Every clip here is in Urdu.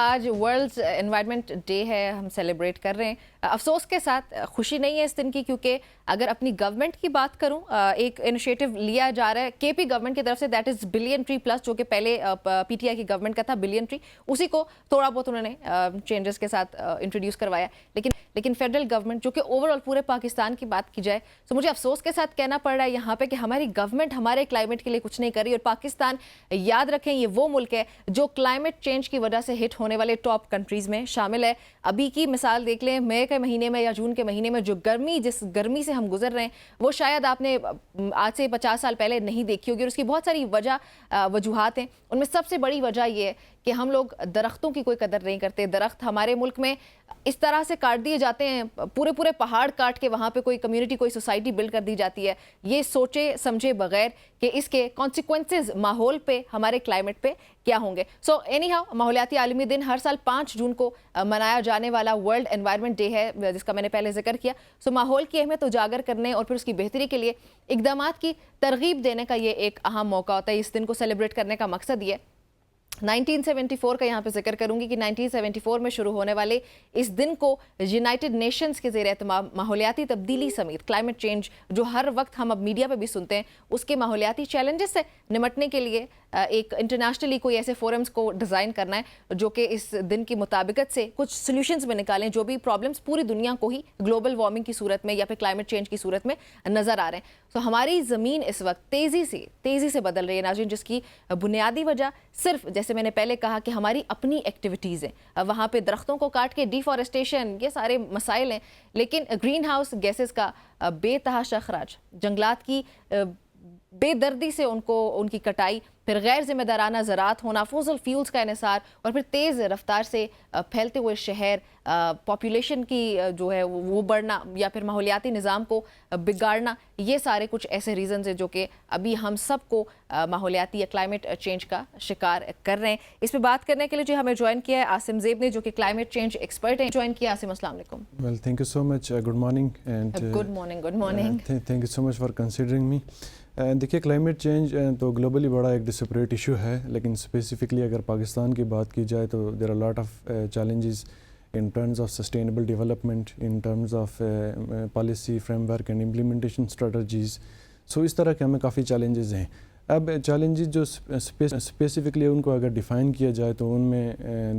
آج ورلڈ انوائرمنٹ ڈے ہے، ہم سیلیبریٹ کر رہے ہیں. افسوس کے ساتھ خوشی نہیں ہے اس دن کی، کیونکہ اگر اپنی گورنمنٹ کی بات کروں، ایک انیشیٹو لیا جا رہا ہے کے پی گورنمنٹ کی طرف سے، that is billion tree plus, جو کہ پہلے پی ٹی آئی کی گورنمنٹ کا تھا بلین ٹری. اسی کو تھوڑا بہت انہوں نے چینجز کے ساتھ انٹروڈیوس کروایا. لیکن فیڈرل گورنمنٹ جو کہ اوور آل پورے پاکستان کی بات کی جائے تو مجھے افسوس کے ساتھ کہنا پڑ رہا ہے یہاں پہ کہ ہماری گورنمنٹ ہمارے کلائمیٹ کے لیے کچھ نہیں کر رہی. اور پاکستان، یاد رکھیں، یہ وہ ملک ہے جو کلائمیٹ چینج کی وجہ سے ہٹ ہونے والے ٹاپ کنٹریز میں شامل ہے. ابھی کی مثال دیکھ لیں، مئی کے مہینے میں یا جون کے مہینے میں جو جس گرمی سے ہم گزر رہے ہیں وہ شاید آپ نے آج سے 50 سال پہلے نہیں دیکھی ہوگی. اور اس کی بہت ساری وجوہات ہیں. ان میں سب سے بڑی وجہ یہ ہے کہ ہم لوگ درختوں کی کوئی قدر نہیں کرتے. درخت ہمارے ملک میں اس طرح سے کاٹ دیے جاتے ہیں، پورے پہاڑ کاٹ کے وہاں پہ کوئی کمیونٹی، کوئی سوسائٹی بلڈ کر دی جاتی ہے، یہ سوچے سمجھے بغیر کہ اس کے کانسیکوینسز ماحول پہ، ہمارے کلائمیٹ پہ کیا ہوں گے. سو اینی ہاؤ، ماحولیاتی عالمی دن ہر سال 5 جون کو منایا جانے والا ورلڈ انوائرمنٹ ڈے ہے، جس کا میں نے پہلے ذکر کیا. سو ماحول کی اہمیت اجاگر کرنے اور پھر اس کی بہتری کے لیے اقدامات کی ترغیب دینے کا یہ ایک اہم موقع ہوتا ہے. اس دن کو سیلیبریٹ کرنے کا مقصد یہ ہے. 1974 کا یہاں پہ ذکر کروں گی کہ 1974 میں شروع ہونے والے اس دن کو یونائٹڈ نیشنز کے زیر اہتمام ماحولیاتی تبدیلی سمیت کلائمیٹ چینج، جو ہر وقت ہم اب میڈیا پہ بھی سنتے ہیں، اس کے ماحولیاتی چیلنجز سے نمٹنے کے لیے ایک انٹرنیشنلی کوئی ایسے فورمز کو ڈیزائن کرنا ہے جو کہ اس دن کی مطابقت سے کچھ سلیوشنز میں نکالیں جو بھی پرابلمز پوری دنیا کو ہی گلوبل وارمنگ کی صورت میں یا پھر کلائمیٹ چینج کی صورت میں نظر آ رہے ہیں. تو ہماری زمین اس وقت تیزی سے بدل رہی ہے ناظرین، جس کی بنیادی وجہ صرف، جیسے میں نے پہلے کہا، کہ ہماری اپنی ایکٹیویٹیز ہیں. وہاں پہ درختوں کو کاٹ کے ڈیفارسٹیشن، یہ سارے مسائل ہیں. لیکن گرین ہاؤس گیسز کا بے تحاشا اخراج، جنگلات کی بے دردی سے ان کی کٹائی، پھر غیر ذمہ دارانہ زراعت ہونا، فوزل فیولز کا انحصار، اور پھر تیز رفتار سے پھیلتے ہوئے شہر، پاپولیشن کی جو ہے وہ بڑھنا، یا پھر ماحولیاتی نظام کو بگاڑنا، یہ سارے کچھ ایسے ریزنز ہیں جو کہ ابھی ہم سب کو ماحولیاتی یا کلائمیٹ چینج کا شکار کر رہے ہیں. اس پہ بات کرنے کے لیے جو ہمیں جوائن کیا ہے عاصم زیب نے، جو کہ کلائمیٹ چینج ایکسپرٹ ہیں. جوائن کیا عاصم، السلام علیکم. Well, thank you so much. Good morning. And Good morning. Thank you so much for considering me. دیکھیے، کلائمیٹ چینج تو گلوبلی بڑا ایک ڈسپریٹ ایشو ہے، لیکن اسپیسیفکلی اگر پاکستان کی بات کی جائے تو there are lot of challenges in terms of sustainable development, in terms of policy framework and implementation strategies. So اس طرح کے ہمیں کافی چیلنجز ہیں. اب چیلنجز جو اسپیسیفکلی ان کو اگر ڈیفائن کیا جائے تو ان میں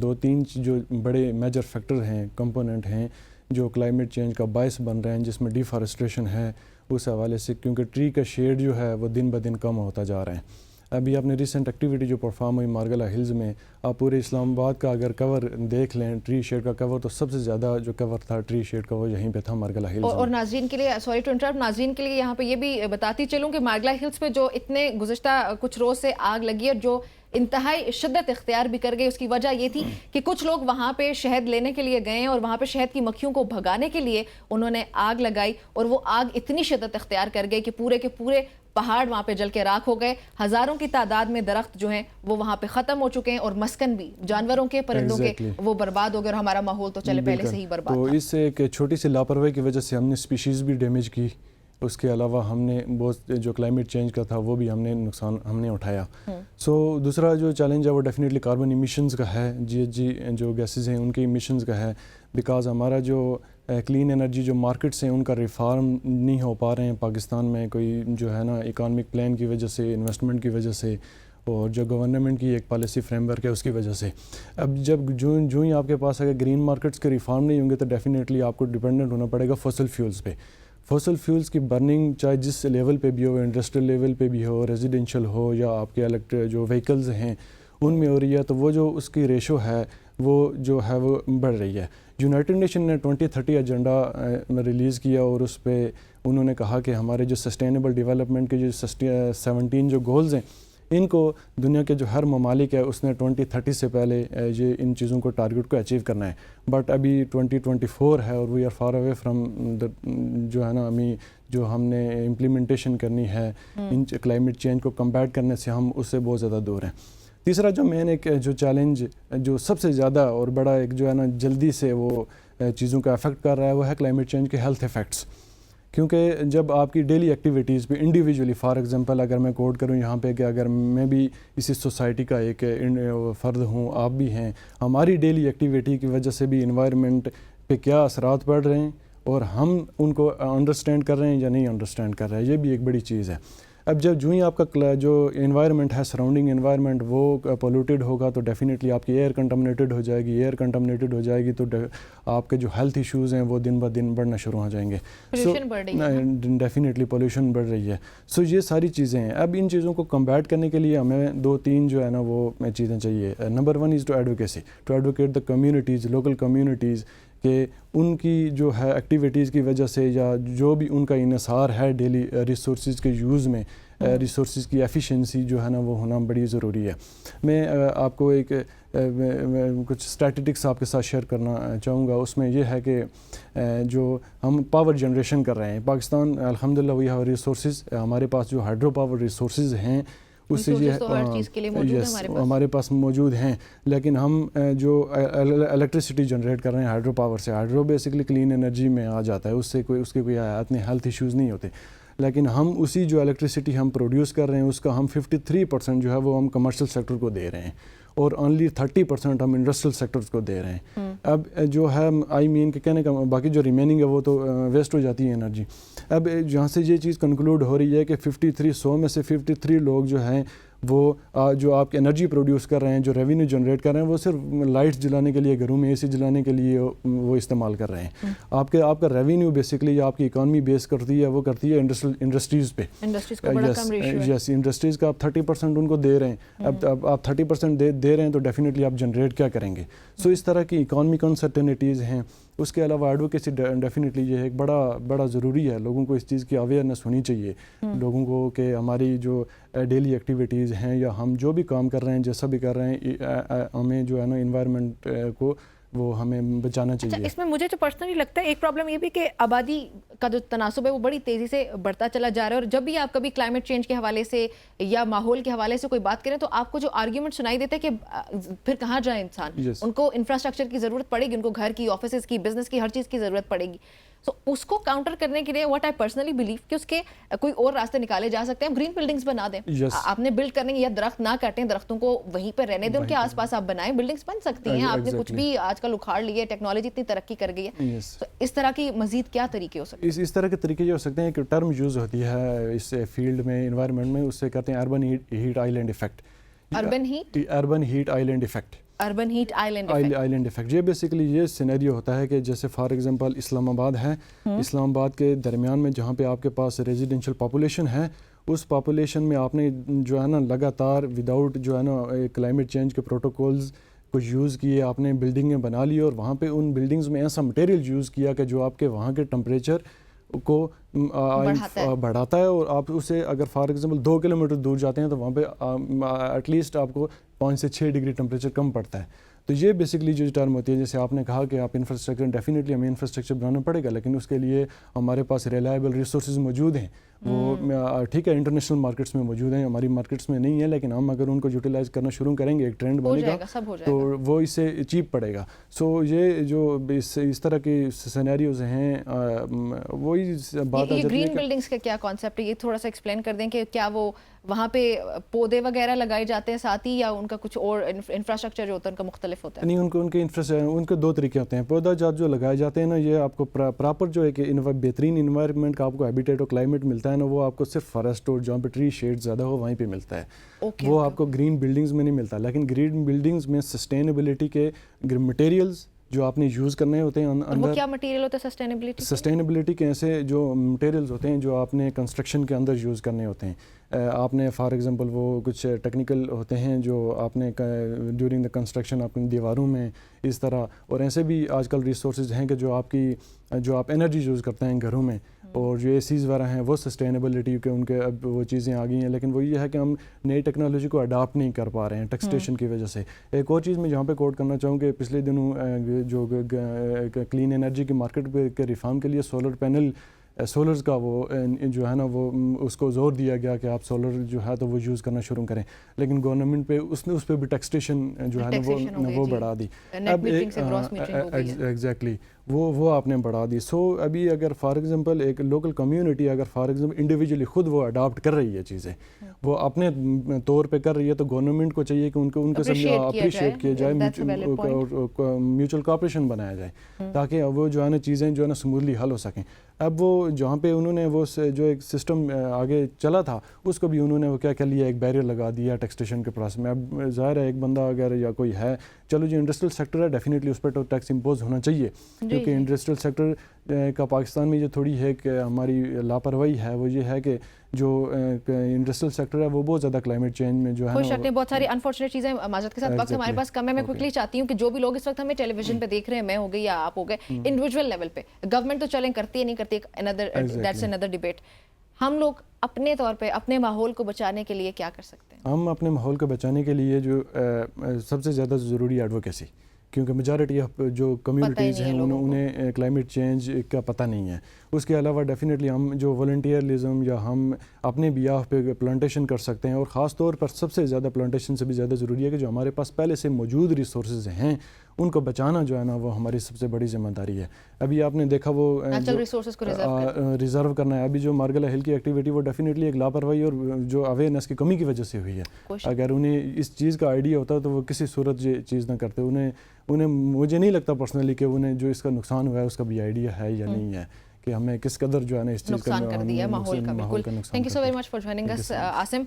2-3 جو بڑے میجر فیکٹر ہیں، کمپوننٹ ہیں جو کلائمیٹ چینج کا باعث بن رہے ہیں، جس میں ڈیفارسٹریشن ہے اس حوالے سے، کیونکہ ٹری کا شیڈ جو ہے وہ دن بدن کم ہوتا جا رہا ہے. ابھی آپ نے ریسنٹ ایکٹیویٹی جو پرفارم ہوئی مارگلہ ہلز میں، آپ پورے اسلام آباد کا اگر کور دیکھ لیں، ٹری شیڈ کا کور، تو سب سے زیادہ جو کور تھا ٹری شیڈ کا وہ یہیں پہ تھا مارگلہ ہلز. اور ناظرین کے لیے، سوری ٹو انٹرپٹ، ناظرین کے لیے یہاں پہ یہ بھی بتاتی چلوں کہ مارگلہ ہلز پہ جو اتنے گزشتہ کچھ روز سے آگ لگی ہے، جو انتہائی شدت اختیار بھی کر گئی، اس کی وجہ یہ تھی کہ کچھ لوگ وہاں پہ شہد لینے کے لیے گئے اور وہاں پہ شہد کی مکھیوں کو بھگانے کے لیے انہوں نے آگ لگائی، اور وہ آگ اتنی شدت اختیار کر گئی کہ پورے کے پورے پہاڑ وہاں پہ جل کے راکھ ہو گئے. ہزاروں کی تعداد میں درخت جو ہیں وہ وہاں پہ ختم ہو چکے ہیں، اور مسکن بھی جانوروں کے، پرندوں کے وہ برباد ہو گئے، اور ہمارا ماحول تو چلے پہلے سے ہی برباد تو تھا. اس سے ایک چھوٹی سی لاپرواہی کی وجہ سے ہم نے اسپیشیز بھی ڈیمیج کی. اس کے علاوہ ہم نے بہت جو کلائمیٹ چینج کا تھا وہ بھی ہم نے نقصان اٹھایا. سو دوسرا جو چیلنج ہے وہ ڈیفینیٹلی کاربن ایمیشنز کا ہے. جی جو گیسز ہیں ان کے ایمیشنز کا ہے، بیکاز ہمارا جو کلین انرجی جو مارکیٹس ہیں ان کا ریفارم نہیں ہو پا رہے ہیں پاکستان میں، کوئی جو ہے نا اکانومک پلان کی وجہ سے، انویسٹمنٹ کی وجہ سے، اور جو گورنمنٹ کی ایک پالیسی فریم ورک ہے اس کی وجہ سے. اب جب جو ہی آپ کے پاس اگر گرین مارکیٹس کے ریفارم نہیں ہوں گے تو ڈیفینیٹلی آپ کو ڈیپینڈنٹ ہونا پڑے گا فوسل فیولز پہ. فوسل فیولز کی برننگ چاہے جس لیول پہ بھی ہو، انڈسٹریل لیول پہ بھی ہو، ریزیڈینشیل ہو، یا آپ کے جو وہیکلز ہیں ان میں ہو رہی ہے، تو وہ جو اس کی ریشو ہے وہ جو ہے وہ بڑھ رہی ہے. یونائٹڈ نیشن نے 2030 ایجنڈا ریلیز کیا، اور اس پہ انہوں نے کہا کہ ہمارے جو سسٹینیبل ڈیولپمنٹ کے جو 17 جو گولز ہیں، ان کو دنیا کے جو ہر ممالک ہے اس نے 2030 سے پہلے یہ ان چیزوں کو ٹارگٹ کو اچیو کرنا ہے. بٹ ابھی 2024 ہے، اور we are far away from جو ہے نا جو ہم نے امپلیمنٹیشن کرنی ہے ان کلائمیٹ چینج کو کمبیٹ کرنے سے، ہم اس سے بہت زیادہ دور ہیں. تیسرا جو مین ایک جو چیلنج جو سب سے زیادہ اور بڑا ایک جو ہے نا جلدی سے وہ چیزوں کا افیکٹ کر رہا ہے وہ ہے کلائمیٹ چینج کے ہیلتھ ایفیکٹس. کیونکہ جب آپ کی ڈیلی ایکٹیویٹیز پہ انڈیویجولی، فار ایگزامپل اگر میں کوٹ کروں یہاں پہ کہ اگر میں بھی اسی سوسائٹی کا ایک فرد ہوں، آپ بھی ہیں، ہماری ڈیلی ایکٹیویٹی کی وجہ سے بھی انوائرمنٹ پہ کیا اثرات پڑ رہے ہیں اور ہم ان کو انڈرسٹینڈ کر رہے ہیں یا نہیں انڈرسٹینڈ کر رہے ہیں، یہ بھی ایک بڑی چیز ہے. اب جب جو ہی آپ کا جو انوائرمنٹ ہے، سراؤنڈنگ انوائرمنٹ وہ پولوٹیڈ ہوگا تو ڈیفینیٹلی آپ کی ایئر کنٹامنیٹڈ ہو جائے گی. ایئر کنٹامنیٹڈ ہو جائے گی تو آپ کے جو ہیلتھ ایشوز ہیں وہ دن بہ دن بڑھنا شروع ہو جائیں گے. ڈیفینیٹلی پولیوشن بڑھ رہی ہے. سو یہ ساری چیزیں ہیں. اب ان چیزوں کو کمبیٹ کرنے کے لیے ہمیں 2-3 جو ہے نا وہ چیزیں چاہیے. Number 1 is to advocacy, to advocate the communities, local communities, کہ ان کی جو ہے ایکٹیویٹیز کی وجہ سے یا جو بھی ان کا انحصار ہے ڈیلی ریسورسز کے یوز میں، ریسورسز کی ایفیشنسی جو ہے نا وہ ہونا بڑی ضروری ہے. میں آپ کو ایک کچھ اسٹیٹسٹکس آپ کے ساتھ شیئر کرنا چاہوں گا. اس میں یہ ہے کہ جو ہم پاور جنریشن کر رہے ہیں پاکستان، الحمدللہ وی ہیو ریسورسز، ہمارے پاس جو ہائیڈرو پاور ریسورسز ہیں اس سے یہ ہمارے پاس موجود ہیں، لیکن ہم جو الیکٹریسٹی جنریٹ کر رہے ہیں ہائیڈرو پاور سے، ہائیڈرو بیسکلی کلین انرجی میں آ جاتا ہے، اس سے اس کے کوئی اتنے ہیلتھ ایشوز نہیں ہوتے. لیکن ہم اسی جو الیکٹریسٹی ہم پروڈیوس کر رہے ہیں اس کا ہم 53% جو ہے وہ ہم کمرشل سیکٹر کو دے رہے ہیں اور اونلی 30% ہم انڈسٹریل سیکٹرز کو دے رہے ہیں. اب جو ہے آئی مین کہ کہنے کا باقی جو ریمیننگ ہے وہ تو ویسٹ ہو جاتی ہے انرجی. اب جہاں سے یہ چیز کنکلوڈ ہو رہی ہے کہ 100 میں سے 53 لوگ جو ہیں وہ جو آپ انرجی پروڈیوس کر رہے ہیں، جو ریونیو جنریٹ کر رہے ہیں، وہ صرف لائٹس جلانے کے لیے، گھروں میں اے سی جلانے کے لیے وہ استعمال کر رہے ہیں. آپ کا ریونیو بیسکلی آپ کی اکانومی بیس کرتی ہے، وہ کرتی ہے انڈسٹریز پہ. یس، انڈسٹریز کا آپ 30% ان کو دے رہے ہیں. اب آپ 30% دے رہے ہیں تو ڈیفینیٹلی آپ جنریٹ کیا کریں گے. سو اس طرح کی اکانومک انسرٹنٹیز ہیں. اس کے علاوہ ایڈوکیسی ڈیفینیٹلی یہ ایک بڑا ضروری ہے. لوگوں کو اس چیز کی اویئرنیس ہونی چاہیے لوگوں کو کہ ہماری جو ڈیلی ایکٹیویٹیز ہیں یا ہم جو بھی کام کر رہے ہیں، جیسا بھی کر رہے ہیں، ہمیں جو ہے نا انوائرمنٹ کو وہ ہمیں بچانا چاہیے. اس میں مجھے جو پرسنلی لگتا ہے ایک پرابلم یہ بھی کہ آبادی کا جو تناسب ہے وہ بڑی تیزی سے بڑھتا چلا جا رہا ہے، اور جب بھی آپ کبھی کلائمیٹ چینج کے حوالے سے یا ماحول کے حوالے سے کوئی بات کریں تو آپ کو جو آرگیومنٹ سنائی دیتا ہے کہ پھر کہاں جائیں انسان. ان کو انفراسٹرکچر کی ضرورت پڑے گی، ان کو گھر کی، آفیسز کی، بزنس کی، ہر چیز کی ضرورت پڑے گی. سو اس کو کاؤنٹر کرنے کے لیے واٹ آئی پرسنلی بلیو کہ اس کے کوئی اور راستے نکالے جا سکتے ہیں. گرین بلڈنگز بنا دیں. آپ نے بلڈ کرنے یا درخت نہ کاٹیں، درختوں کو وہیں پہ رہنے دیں، ان کے آس پاس آپ بنائیں، بلڈنگز بن سکتی ہیں. آپ نے کچھ بھی آج کل اکھاڑ لی ہے، ٹیکنالوجی اتنی ترقی کر گئی ہے. اس طرح کی مزید کیا طریقے ہو سکتے ہیں؟ اس طرح کے طریقے یہ ہو سکتے ہیں کہ ٹرم یوز ہوتی ہے اس فیلڈ میں، انوائرمنٹ میں، اس سے کہتے ہیں urban heat island effect. Urban heat island effect. Urban heat island effect. یہ بیسیکلی یہ سینیریو ہوتا ہے کہ جیسے فار ایگزامپل اسلام آباد ہے، اسلام آباد کے درمیان میں جہاں پہ آپ کے پاس ریزیڈینشیل پاپولیشن ہے، اس پاپولیشن میں آپ نے جو ہے نا لگاتار وداؤٹ جو ہے نا کلائمیٹ چینج کے پروٹوکولز کو یوز کیے، آپ نے بلڈنگیں بنا لی اور وہاں پہ ان بلڈنگز میں ایسا مٹیریل یوز کیا کہ جو آپ کے وہاں کے ٹمپریچر کو بڑھاتا ہے. اور آپ اسے اگر فار ایگزامپل 2 کلومیٹر دور جاتے ہیں تو وہاں پہ ایٹ لیسٹ آپ کو 5 سے 6 ڈگری ٹمپریچر کم پڑتا ہے. تو یہ بیسکلی جو ٹرم ہوتی ہے، جیسے آپ نے کہا کہ آپ انفراسٹرکچر، ڈیفینیٹلی ہمیں انفراسٹرکچر بنانا پڑے گا، لیکن اس کے لیے ہمارے پاس ریلائبل ریسورسز موجود ہیں. وہ ٹھیک ہے انٹرنیشنل مارکیٹس میں موجود ہیں، ہماری مارکیٹس میں نہیں ہے، لیکن ہم اگر ان کو یوٹیلائز کرنا شروع کریں گے، ایک ٹرینڈ بنے گا تو وہ اس سے چیپ پڑے گا. سو یہ جو اس طرح کی سینیریوز ہیں، وہی بات. یہ گرین بلڈنگس کا کیا کانسیپٹ ہے، یہ تھوڑا سا ایکسپلین کر دیں کہ کیا وہ وہاں پہ پودے وغیرہ لگائے جاتے ہیں ساتھ ہی، یا ان کا کچھ اور انفراسٹرکچر جو ہوتا ہے ان کا مختلف ہوتا ہے؟ نہیں، ان کے 2 طریقے ہوتے ہیں. پودا جات جو لگائے جاتے ہیں نا، یہ آپ کو پراپر جو ہے کہ بہترین انوائرمنٹ کا آپ کو ہیبیٹیٹ اور کلائمیٹ ملتا ہے نا، وہ آپ کو صرف فارسٹ اور جہاں پہ ٹری شیڈ زیادہ ہو وہیں پہ ملتا ہے. وہ آپ کو گرین بلڈنگز میں نہیں ملتا. لیکن گرین بلڈنگز میں سسٹینیبلٹی کے مٹیریلز جو آپ نے یوز کرنے ہوتے ہیں اندر. وہ کیا مٹیریل ہوتا ہے سسٹینیبلٹی کے ایسے جو مٹیریلز ہوتے ہیں جو آپ نے کنسٹرکشن کے اندر یوز کرنے ہوتے ہیں. آپ نے فار ایگزامپل وہ کچھ ٹیکنیکل ہوتے ہیں جو آپ نے ڈیورنگ دا کنسٹرکشن اپنی دیواروں میں اس طرح، اور ایسے بھی آج کل ریسورسز ہیں کہ جو آپ انرجی یوز کرتے ہیں گھروں میں، اور جو اے سیز وغیرہ ہیں وہ سسٹینیبلٹی کے ان کے اب وہ چیزیں آ گئی ہیں. لیکن وہ یہ ہے کہ ہم نئی ٹیکنالوجی کو اڈاپٹ نہیں کر پا رہے ہیں ٹیکسٹیشن کی وجہ سے. ایک اور چیز میں جہاں پہ کوٹ کرنا چاہوں کہ پچھلے دنوں جو کلین انرجی کی مارکیٹ پہ کے ریفارم کے لیے سولرز کا وہ جو ہے نا وہ اس کو زور دیا گیا کہ آپ سولر جو ہے تو وہ یوز کرنا شروع کریں، لیکن گورنمنٹ پہ اس پہ بھی ٹیکسٹیشن جو ہے نا وہ بڑھا دی. اب ایگزیکٹلی وہ آپ نے بڑھا دی. سو ابھی اگر فار ایگزامپل ایک لوکل کمیونٹی اگر فار ایگزامپل انڈیویجولی خود وہ اڈاپٹ کر رہی ہے چیزیں, وہ اپنے طور پہ کر رہی ہے, تو گورنمنٹ کو چاہیے کہ ان کے ساتھ اپریشیٹ کیا جائے, میوچل کوآپریشن بنایا جائے تاکہ وہ جو ہے نا چیزیں جو ہے نا سموتھلی حل ہو سکیں. اب وہ جہاں پہ انہوں نے وہ جو ایک سسٹم آگے چلا تھا اس کو بھی انہوں نے وہ کیا کر لیا, ایک بیریئر لگا دیا ٹیکسیشن کے پروسیس میں. اب ظاہر ہے ایک بندہ اگر یا کوئی ہے, چلو جو انڈسٹریل سیکٹر ہے ڈیفینیٹلی اس پہ تو ٹیکس امپوز ہونا چاہیے, کیونکہ انڈسٹریل سیکٹر کا پاکستان میں جو تھوڑی ہے کہ ہماری لاپرواہی ہے وہ یہ ہے کہ جو انڈسٹریل سیکٹر ہے وہ بہت زیادہ کلائمیٹ چینج میں جو ہے کوئی شک نہیں, بہت ساری انفارچونیٹ چیزیں معذرت کے ساتھ وقت ہمارے پاس کم ہے. میں کوئکلی چاہتی ہوں کہ جو بھی لوگ اس وقت ہمیں ٹیلی ویژن پہ دیکھ رہے ہیں, میں ہو گئی یا آپ ہو گئے, انڈیویجول لیول پہ گورنمنٹ تو چلیں کرتی ہے نہیں کرتی, دیٹس اندر ڈیبیٹ. ہم لوگ اپنے طور پہ اپنے ماحول کو بچانے کے لیے کیا کر سکتے ہیں؟ ہم اپنے ماحول کو بچانے کے لیے جو سب سے زیادہ ضروری ایڈوکیسی, کیونکہ میجارٹی آف جو کمیونٹیز ہیں انہیں کلائمیٹ چینج کا پتہ نہیں ہے. اس کے علاوہ ڈیفینیٹلی ہم جو والنٹیئرزم یا ہم اپنے بیاہ پہ پلانٹیشن کر سکتے ہیں, اور خاص طور پر سب سے زیادہ پلانٹیشن سے بھی زیادہ ضروری ہے کہ جو ہمارے پاس پہلے سے موجود ریسورسز ہیں ان کو بچانا جو ہے نا وہ ہماری سب سے بڑی ذمہ داری ہے. ابھی آپ نے دیکھا وہ ریسورسز کو ریزرو کرنا ہے. ابھی جو مارگلا ہل کی ایکٹیویٹی وہ ڈیفینیٹلی ایک لاپرواہی اور جو اویئرنیس کی کمی کی وجہ سے ہوئی ہے. اگر انہیں اس چیز کا آئیڈیا ہوتا تو وہ کسی صورت یہ چیز نہ کرتے. انہیں مجھے نہیں لگتا پرسنلی کہ انہیں جو اس کا نقصان ہوا ہے اس کا بھی آئیڈیا ہے یا نہیں ہے, کہ ہمیں کس قدر جو ہے نا اس چیز کا نقصان کر دیا ماحول کا. بالکل, thank you so very much for joining us. Asim,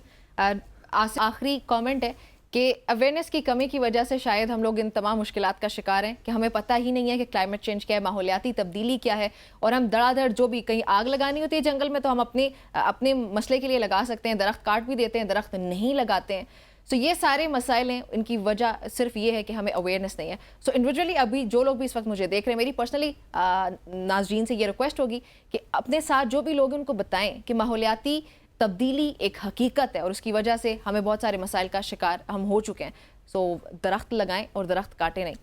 آخری کامنٹ ہے کہ اویئرنیس کی کمی کی وجہ سے شاید ہم لوگ ان تمام مشکلات کا شکار ہیں کہ ہمیں پتہ ہی نہیں ہے کہ کلائمیٹ چینج کیا ہے, ماحولیاتی تبدیلی کیا ہے, اور ہم دڑا دڑ جو بھی کہیں آگ لگانی ہوتی ہے جنگل میں تو ہم اپنے مسئلے کے لیے لگا سکتے ہیں, درخت کاٹ بھی دیتے ہیں, درخت نہیں لگاتے ہیں. سو یہ سارے مسائل ہیں, ان کی وجہ صرف یہ ہے کہ ہمیں اویئرنیس نہیں ہے. سو انڈیویجولی ابھی جو لوگ بھی اس وقت مجھے دیکھ رہے ہیں, میری پرسنلی ناظرین سے یہ ریکویسٹ ہوگی کہ اپنے ساتھ جو بھی لوگ ان کو بتائیں کہ ماحولیاتی تبدیلی ایک حقیقت ہے اور اس کی وجہ سے ہمیں بہت سارے مسائل کا شکار ہم ہو چکے ہیں. سو درخت لگائیں اور درخت کاٹیں نہیں.